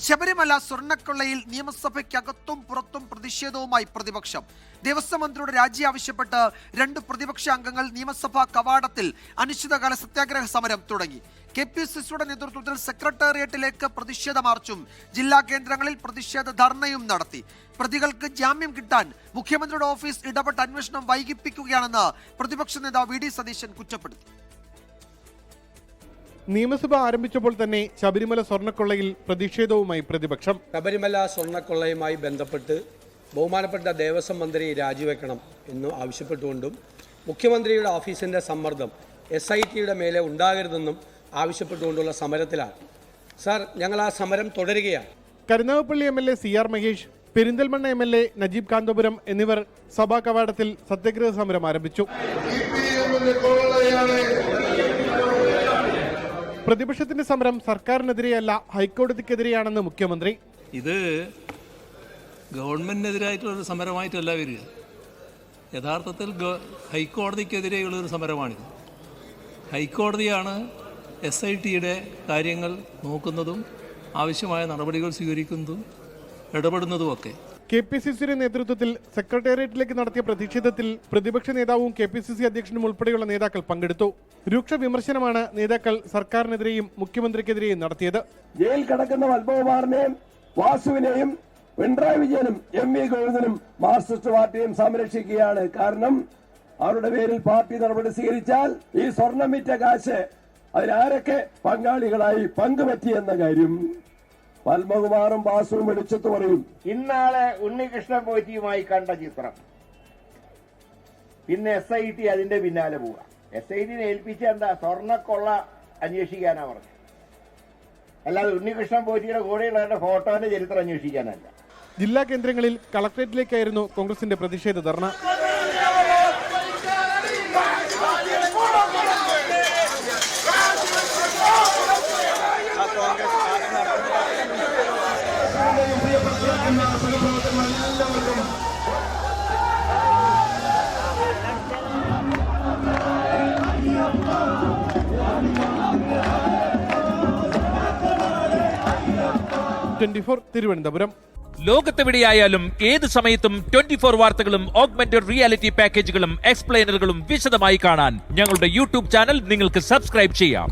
ശബരിമല സ്വർണ്ണക്കൊള്ളയിൽ നിയമസഭയ്ക്കകത്തും പുറത്തും പ്രതിഷേധവുമായി പ്രതിപക്ഷം. ദേവസ്വം മന്ത്രിയുടെ രാജി ആവശ്യപ്പെട്ട് 2 പ്രതിപക്ഷ അംഗങ്ങൾ നിയമസഭാ കവാടത്തിൽ അനിശ്ചിതകാല സത്യാഗ്രഹ സമരം തുടങ്ങി. KPCCയുടെ നേതൃത്വത്തിൽ സെക്രട്ടേറിയറ്റിലേക്ക് പ്രതിഷേധ മാർച്ചും ജില്ലാ കേന്ദ്രങ്ങളിൽ പ്രതിഷേധ ധർണയും നടത്തി. പ്രതികൾക്ക് ജാമ്യം കിട്ടാൻ മുഖ്യമന്ത്രിയുടെ ഓഫീസ് ഇടപെട്ട് അന്വേഷണം വൈകിപ്പിക്കുകയാണെന്ന് പ്രതിപക്ഷ നേതാവ് VD സതീശൻ കുറ്റപ്പെടുത്തി. നിയമസഭ ആരംഭിച്ചപ്പോൾ തന്നെ ശബരിമല സ്വർണ്ണക്കൊള്ളയിൽ പ്രതിഷേധവുമായി പ്രതിപക്ഷം. ശബരിമല സ്വർണ്ണക്കൊള്ളയുമായി ബന്ധപ്പെട്ട് ബഹുമാനപ്പെട്ട ദേവസ്വം മന്ത്രി രാജിവെക്കണം എന്ന് ആവശ്യപ്പെട്ടുകൊണ്ടും മുഖ്യമന്ത്രിയുടെ ഓഫീസിന്റെ സമ്മർദ്ദം SITയുടെ മേലെ ഉണ്ടാകരുതെന്നും ആവശ്യപ്പെട്ടുകൊണ്ടുള്ള സമരത്തിലാണ്. സാർ, ഞങ്ങൾ ആ സമരം തുടരുകയാണ്. Karunagappally MLA CR Mahesh, Perinthalmanna MLA Najeeb Kanthapuram എന്നിവർ സഭാ കവാടത്തിൽ സത്യാഗ്രഹ സമരം ആരംഭിച്ചു. പ്രതിപക്ഷത്തിന്റെ സമരം സർക്കാരിനെതിരെയല്ല, ഹൈക്കോടതിക്കെതിരെയാണെന്ന് മുഖ്യമന്ത്രി. ഇത് ഗവൺമെന്റിനെതിരായിട്ടുള്ളൊരു സമരമായിട്ടല്ല വരിക. യഥാർത്ഥത്തിൽ ഹൈക്കോടതിക്കെതിരെയുള്ളൊരു സമരമാണിത്. ഹൈക്കോടതിയാണ് SITയുടെ കാര്യങ്ങൾ നോക്കുന്നതും ആവശ്യമായ നടപടികൾ സ്വീകരിക്കുന്നതും ഇടപെടുന്നതുമൊക്കെ. KPCCയുടെ നേതൃത്വത്തിൽ സെക്രട്ടേറിയറ്റിലേക്ക് നടത്തിയ പ്രതിഷേധത്തിൽ പ്രതിപക്ഷ നേതാവും KPCC അധ്യക്ഷനും ഉൾപ്പെടെയുള്ള നേതാക്കൾ പങ്കെടുത്തു. രൂക്ഷ വിമർശനമാണ് നേതാക്കൾ സർക്കാരിനെതിരെയും മുഖ്യമന്ത്രിക്കെതിരെയും നടത്തിയത്. ജയിൽ കിടക്കുന്ന പത്മകുമാറിനെയും വാസുവിനെയും പിണറായി വിജയനും MV ഗോവിന്ദനും മാർക്സിസ്റ്റ് പാർട്ടിയും സംരക്ഷിക്കുകയാണ്. കാരണം അവരുടെ പേരിൽ പാർട്ടി നടപടി സ്വീകരിച്ചാൽ ഈ സ്വർണം വിറ്റ കാശ് അതിലാരൊക്കെ പങ്കാളികളായി പങ്കുപറ്റിയെന്ന കാര്യം പത്മകുമാറും വാസുവും വെളിച്ചത്ത് പറയും. ഇന്നാളെ ഉണ്ണികൃഷ്ണൻ പോറ്റിയുമായി കണ്ട ചിത്രം, പിന്നെ SIT അതിന്റെ പിന്നാലെ പോവുക. SITനെ ഏൽപ്പിച്ച എന്താ? സ്വർണ്ണക്കൊള്ള അന്വേഷിക്കാനാ പറഞ്ഞു, അല്ലാതെ ഉണ്ണികൃഷ്ണൻ പോറ്റിയുടെ കൂടെയുള്ളവരുടെ ഫോട്ടോന്റെ ചരിത്രം അന്വേഷിക്കാനല്ല. ജില്ലാ കേന്ദ്രങ്ങളിൽ കളക്ടറേറ്റിലേക്കായിരുന്നു കോൺഗ്രസിന്റെ പ്രതിഷേധ ധർണ. തിരുവനന്തപുരം. ലോകത്തെവിടെയായാലും ഏത് സമയത്തും 24 വാർത്തകളും ഓഗ്മെന്റഡ് റിയാലിറ്റി പാക്കേജുകളും എക്സ്പ്ലെയിനറുകളും വിശദമായി കാണാൻ ഞങ്ങളുടെ YouTube ചാനൽ നിങ്ങൾക്ക് സബ്സ്ക്രൈബ് ചെയ്യാം.